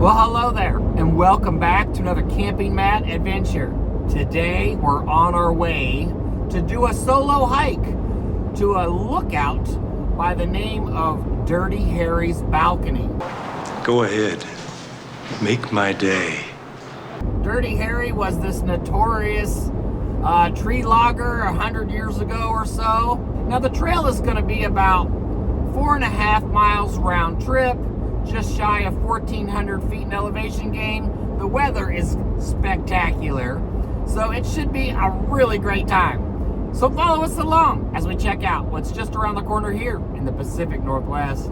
Well, hello there, and welcome back to another Camping Mat adventure. Today, we're on our way to do a solo hike to a lookout by the name of Dirty Harry's Balcony. Go ahead. Make my day. Dirty Harry was this notorious tree logger 100 years ago or so. Now, the trail is going to be about 4.5 miles round trip, just shy of 1,400 feet in elevation gain. The weather is spectacular, so it should be a really great time. So follow us along as we check out what's just around the corner here in the Pacific Northwest.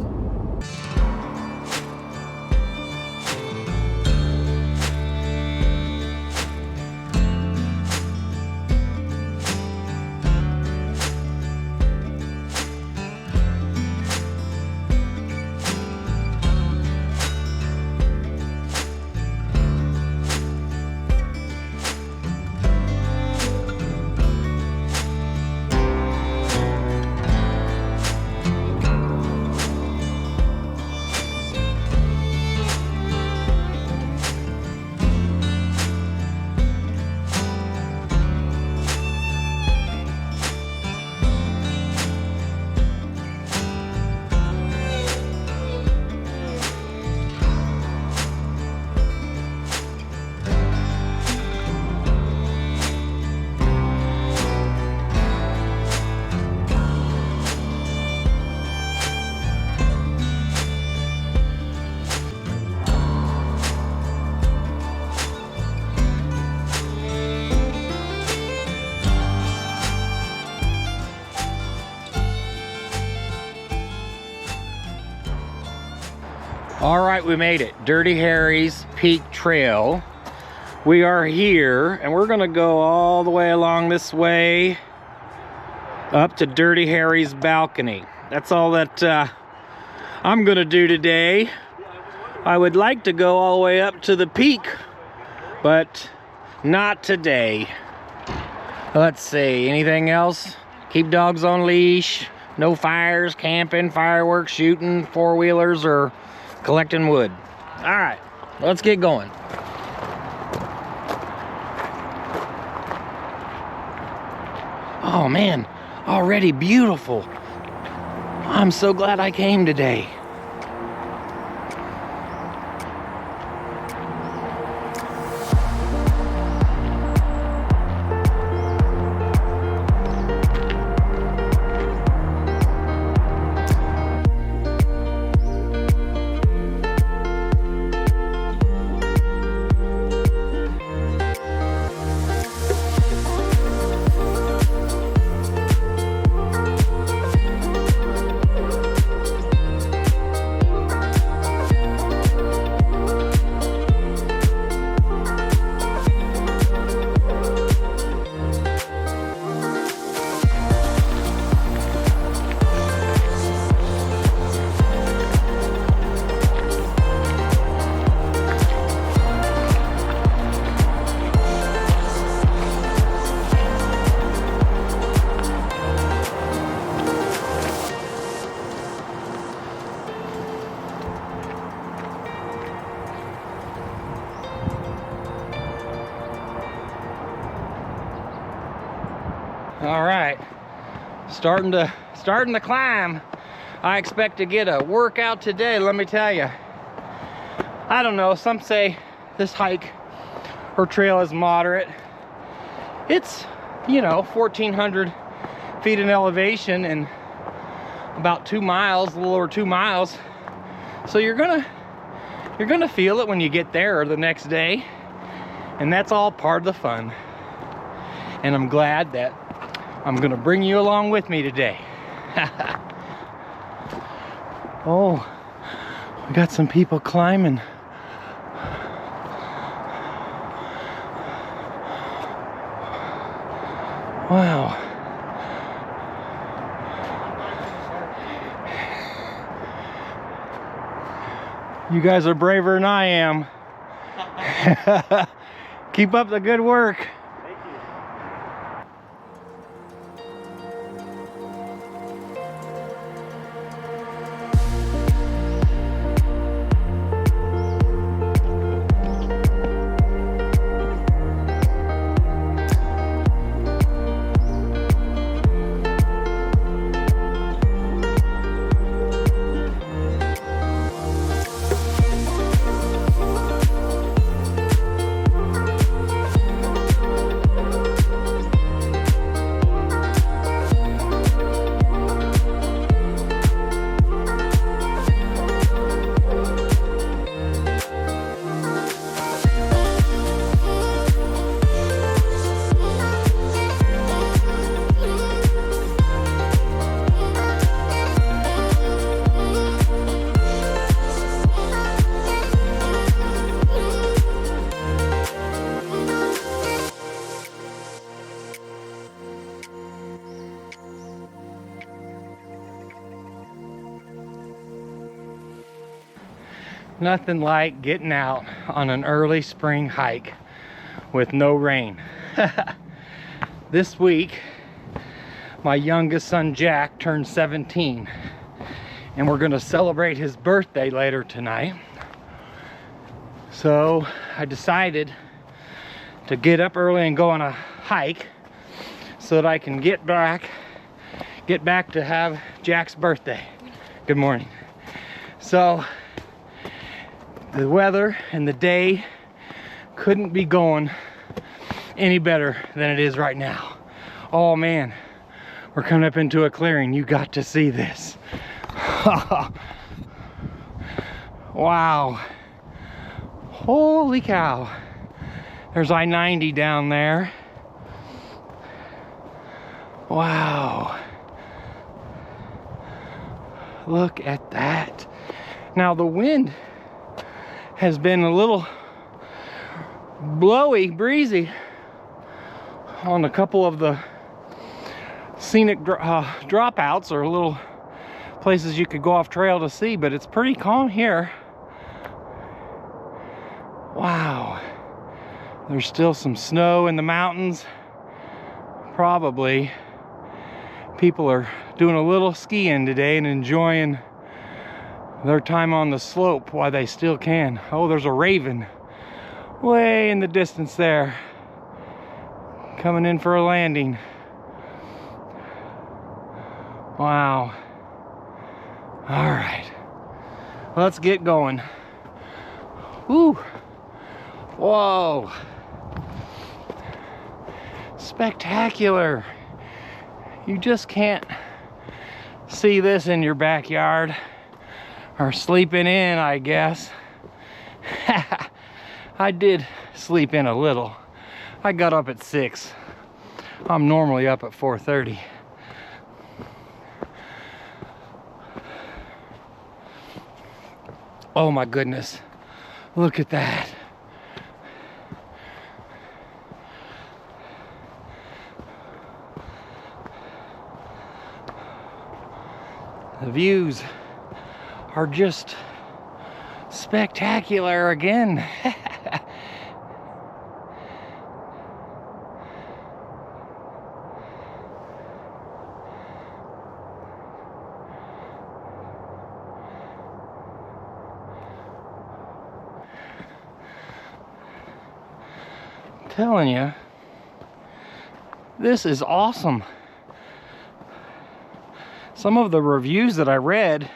All right, we made it. Dirty Harry's Peak Trail. We are here, and we're gonna go all the way along this way up to Dirty Harry's Balcony. That's all that I'm gonna do today. I would like to go all the way up to the peak, but not today. Let's see, anything else? Keep dogs on leash, no fires, camping, fireworks, shooting, four-wheelers, or collecting wood. All right, let's get going. Oh man, already beautiful. I'm so glad I came today. All right, starting to climb. I expect to get a workout today, let me tell you. I don't know, some say this hike or trail is moderate. It's, you know, 1,400 feet in elevation and about 2 miles, a little over 2 miles. So you're gonna feel it when you get there or the next day, and that's all part of the fun. And I'm glad that I'm gonna bring you along with me today. Oh, we got some people climbing. Wow. You guys are braver than I am. Keep up the good work. Nothing like getting out on an early spring hike with no rain. This week, my youngest son Jack turned 17, and we're gonna celebrate his birthday later tonight. So I decided to get up early and go on a hike so that I can get back to have Jack's birthday. Good morning. So the weather and the day couldn't be going any better than it is right now. Oh man, we're coming up into a clearing. You got to see this. Wow. Holy cow. There's I-90 down there. Wow. Look at that. Now the wind has been a little blowy, breezy on a couple of the scenic dropouts or little places you could go off trail to see, but it's pretty calm here. Wow. There's still some snow in the mountains. Probably people are doing a little skiing today and enjoying their time on the slope while they still can. Oh, there's a raven way in the distance there, coming in for a landing. Wow. All right, let's get going. Woo. Whoa. Spectacular. You just can't see this in your backyard. Or sleeping in, I guess. I did sleep in a little. I got up at 6. I'm normally up at 4:30. Oh my goodness. Look at that. The views are just spectacular again. I'm telling you, this is awesome. Some of the reviews that I read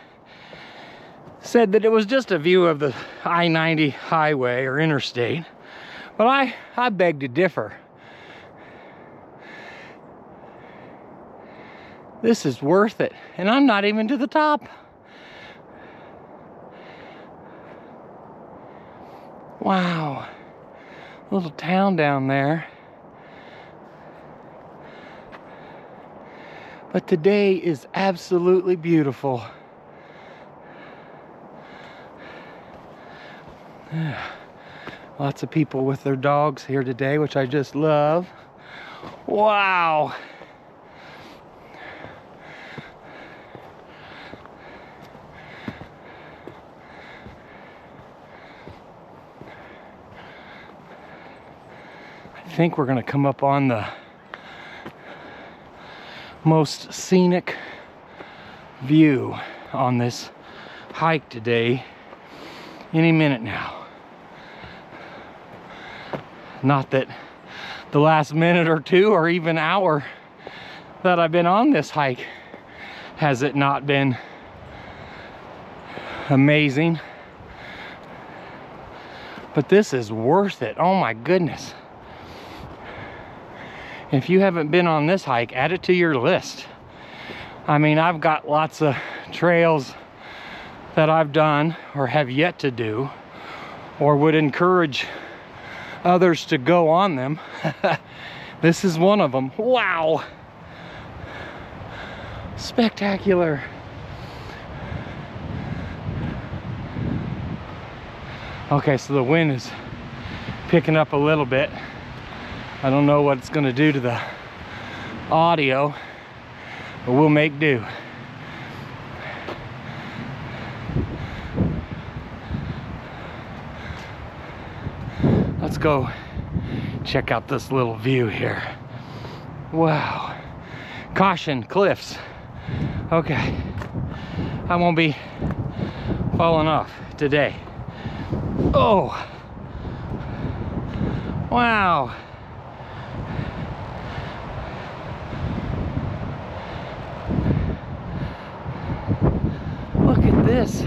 said that it was just a view of the I-90 highway or interstate, but I beg to differ. This is worth it, and I'm not even to the top. Wow, little town down there. But today is absolutely beautiful. Lots of people with their dogs here today, which I just love. Wow. I think we're gonna come up on the most scenic view on this hike today any minute now. Not that the last minute or two or even hour that I've been on this hike has it not been amazing, but this is worth it. Oh my goodness. If you haven't been on this hike, add it to your list. I mean, I've got lots of trails that I've done or have yet to do, or would encourage others to go on them. This is one of them. Wow. Spectacular. Okay, so the wind is picking up a little bit. I don't know what it's going to do to the audio, but we'll make do. Let's go check out this little view here. Wow. Caution, cliffs. Okay. I won't be falling off today. Oh. Wow. Look at this.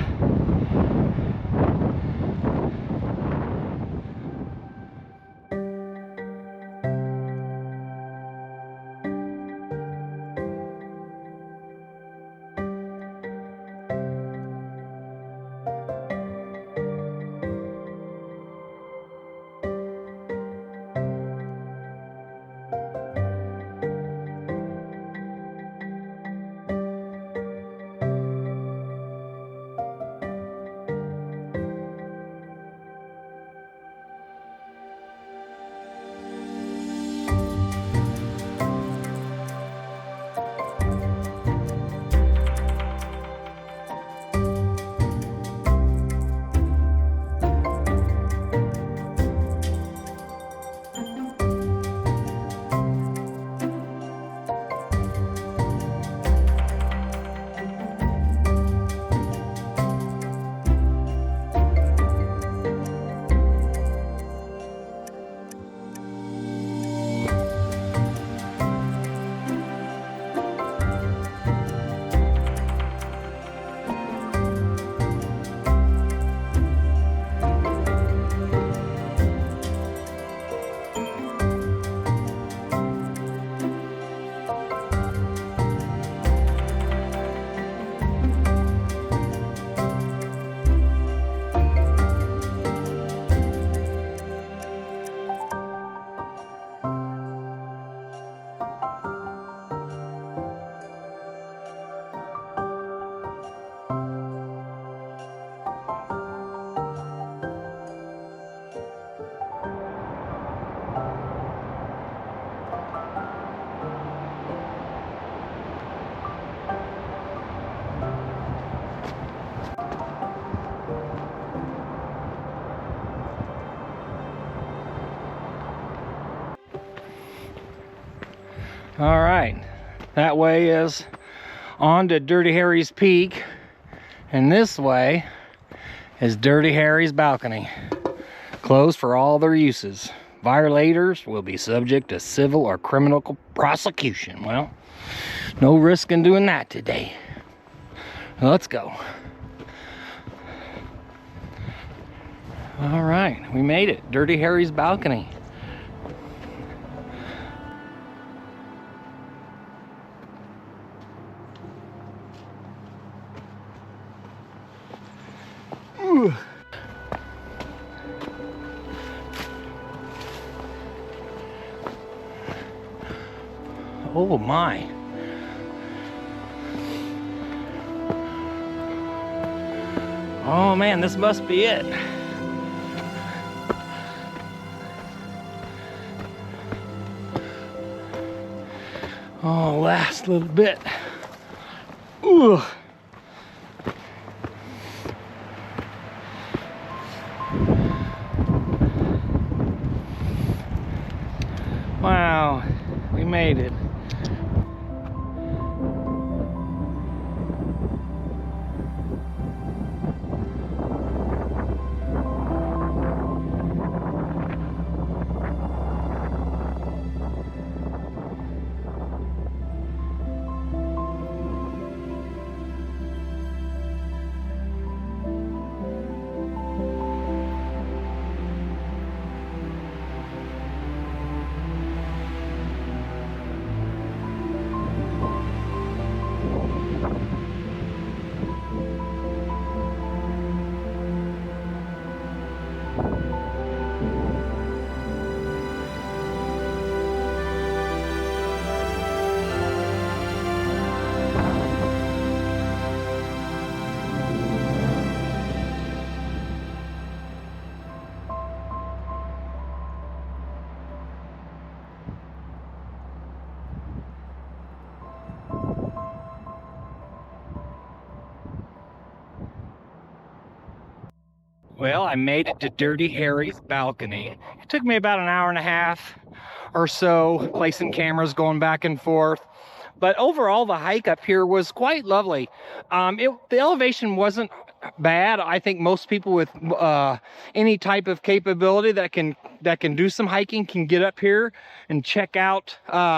All right, that way is on to Dirty Harry's Peak, and this way is Dirty Harry's balcony, closed for all their uses. Violators will be subject to civil or criminal prosecution. Well, no risk in doing that today. Let's go. All right, we made it. Dirty Harry's balcony. Ooh. Oh my. Oh man, this must be it. Oh, last little bit. Ooh. Wow, we made it. Well, I made it to Dirty Harry's balcony. It took me about an hour and a half or so, placing cameras, going back and forth. But overall, the hike up here was quite lovely. The elevation wasn't bad. I think most people with any type of capability that can do some hiking can get up here and check out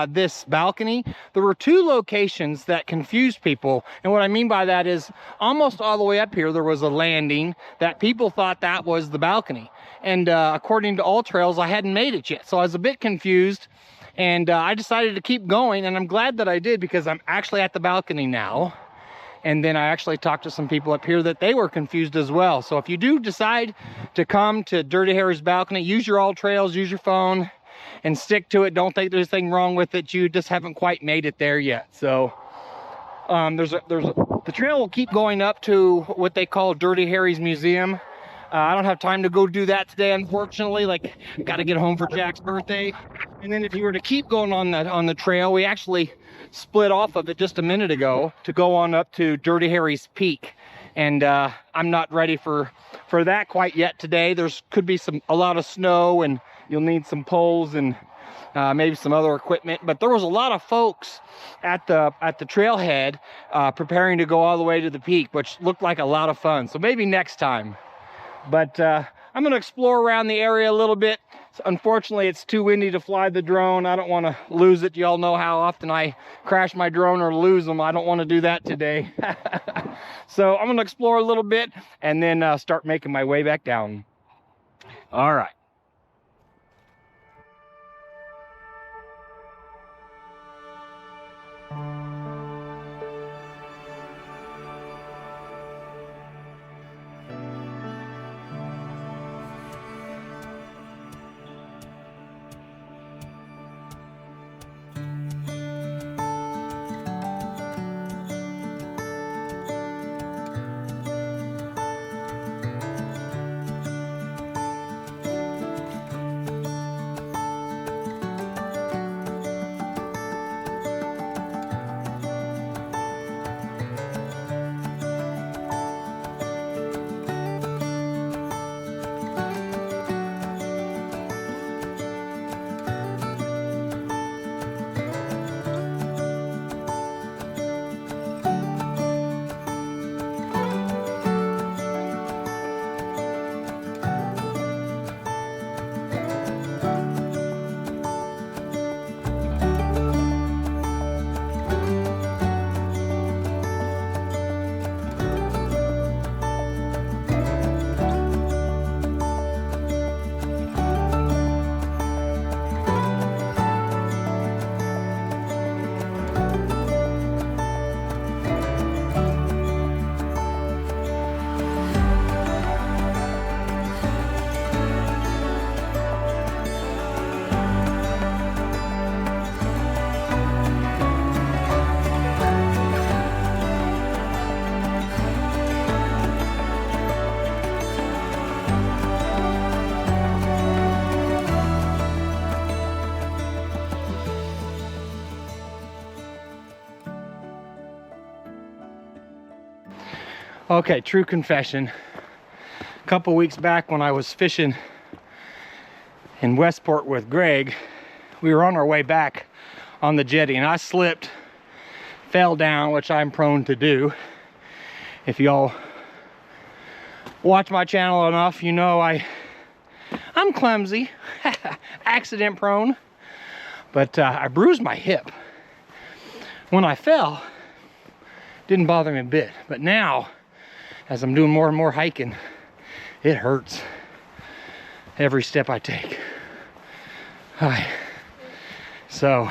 this balcony. There were two locations that confused people, and what I mean by that is almost all the way up here there was a landing that people thought that was the balcony, and according to All Trails I hadn't made it yet, so I was a bit confused. And I decided to keep going, and I'm glad that I did, because I'm actually at the balcony now. And then I actually talked to some people up here that they were confused as well. So if you do decide to come to Dirty Harry's balcony, use your All Trails, use your phone, and stick to it. Don't think there's anything wrong with it. You just haven't quite made it there yet. So the trail will keep going up to what they call Dirty Harry's Museum. I don't have time to go do that today, unfortunately. Like, got to get home for Jack's birthday. And then if you were to keep going on the trail, we actually split off of it just a minute ago to go on up to Dirty Harry's Peak. And I'm not ready for that quite yet today. Could be a lot of snow, and you'll need some poles and maybe some other equipment. But there was a lot of folks at the trailhead preparing to go all the way to the peak, which looked like a lot of fun. So maybe next time. But I'm going to explore around the area a little bit. Unfortunately, it's too windy to fly the drone. I don't want to lose it. You all know how often I crash my drone or lose them. I don't want to do that today. So I'm going to explore a little bit and then start making my way back down. All right. Okay, true confession. A couple weeks back when I was fishing in Westport with Greg, we were on our way back on the jetty and I slipped, fell down, which I'm prone to do. If y'all watch my channel enough, you know I'm clumsy, accident prone, but I bruised my hip. When I fell, didn't bother me a bit, but now, as I'm doing more and more hiking, it hurts every step I take. Hi. So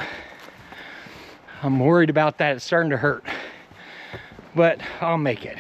I'm worried about that. It's starting to hurt, but I'll make it.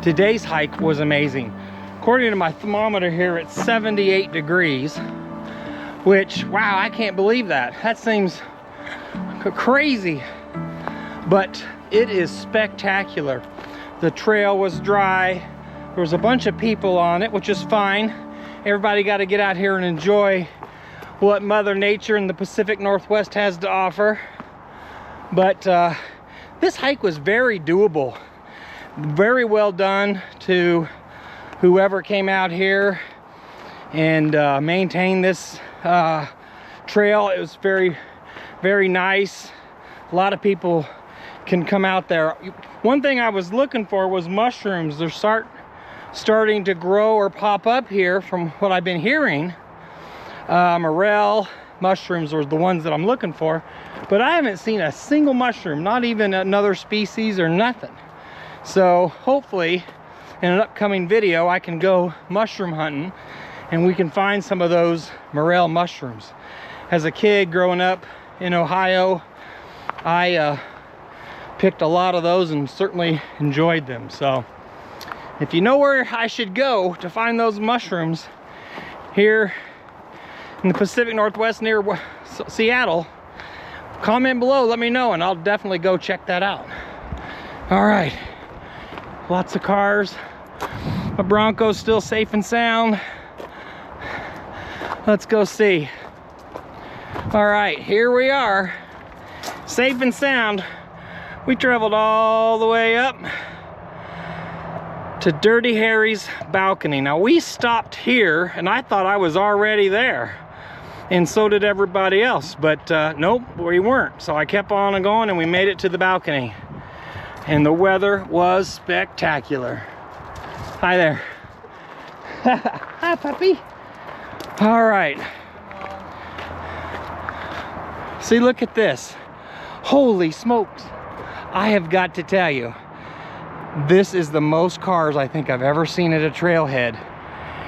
today's hike was amazing. According to my thermometer here, it's 78 degrees, which, wow, I can't believe that. That seems crazy, but it is spectacular. The trail was dry. There was a bunch of people on it, which is fine. Everybody got to get out here and enjoy what Mother Nature in the Pacific Northwest has to offer. But this hike was very doable. Very well done to whoever came out here and maintained this trail. It was very, very nice. A lot of people can come out there. One thing I was looking for was mushrooms. They're starting to grow or pop up here from what I've been hearing. Morel mushrooms are the ones that I'm looking for, but I haven't seen a single mushroom, not even another species or nothing. So hopefully in an upcoming video I can go mushroom hunting and we can find some of those morel mushrooms. As a kid growing up in Ohio, I picked a lot of those and certainly enjoyed them. So if you know where I should go to find those mushrooms here in the Pacific Northwest near Seattle, comment below, let me know, and I'll definitely go check that out. All right, lots of cars. My Bronco's still safe and sound. Let's go see. All right, here we are, safe and sound. We traveled all the way up to Dirty Harry's balcony. Now we stopped here and I thought I was already there, and so did everybody else, but nope, we weren't. So I kept on going and we made it to the balcony, and the weather was spectacular. Hi there. Hi, puppy. All right. See, look at this. Holy smokes. I have got to tell you, this is the most cars I think I've ever seen at a trailhead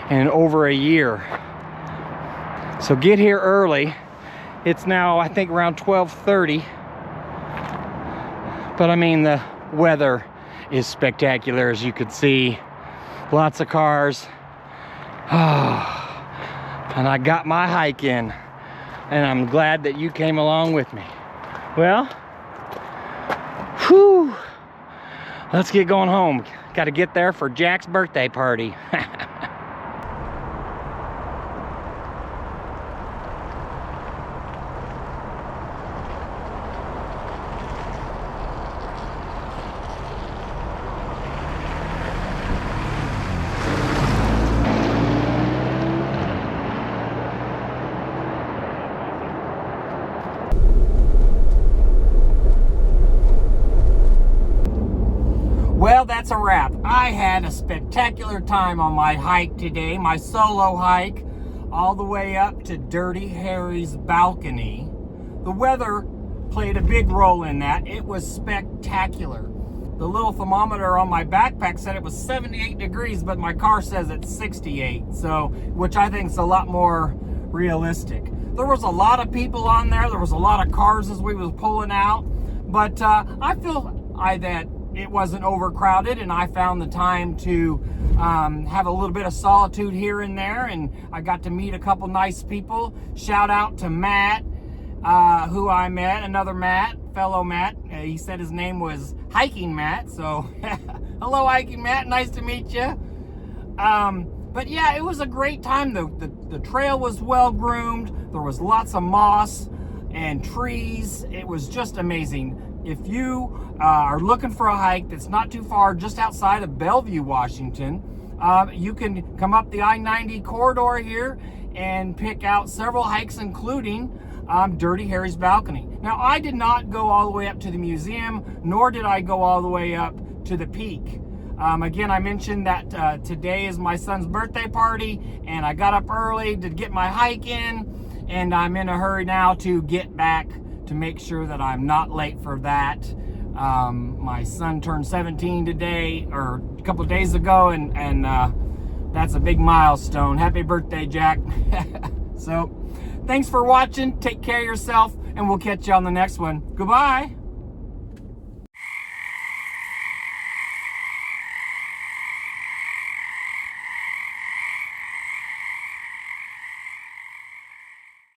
in over a year. So get here early. It's now, I think, around 12:30. But I mean, the weather is spectacular, as you could see. Lots of cars. And I got my hike in, and I'm glad that you came along with me. Well, whew, let's get going home. Got to get there for Jack's birthday party. Well, that's a wrap. I had a spectacular time on my hike today, my solo hike, all the way up to Dirty Harry's balcony. The weather played a big role in that. It was spectacular. The little thermometer on my backpack said it was 78 degrees, but my car says it's 68, so, which I think is a lot more realistic. There was a lot of people on there. There was a lot of cars as we was pulling out, but I feel that it wasn't overcrowded, and I found the time to have a little bit of solitude here and there, and I got to meet a couple nice people. Shout out to Matt, who I met, another Matt, fellow Matt. He said his name was Hiking Matt, so hello Hiking Matt, nice to meet you. But yeah, it was a great time. The trail was well groomed. There was lots of moss and trees. It was just amazing. If you are looking for a hike that's not too far, just outside of Bellevue, Washington, you can come up the I-90 corridor here and pick out several hikes, including Dirty Harry's balcony. Now, I did not go all the way up to the museum, nor did I go all the way up to the peak. Again, I mentioned that today is my son's birthday party, and I got up early to get my hike in, and I'm in a hurry now to get back to make sure that I'm not late for that. My son turned 17 today, or a couple days ago, and that's a big milestone. Happy birthday, Jack. So, thanks for watching. Take care of yourself, and we'll catch you on the next one. Goodbye.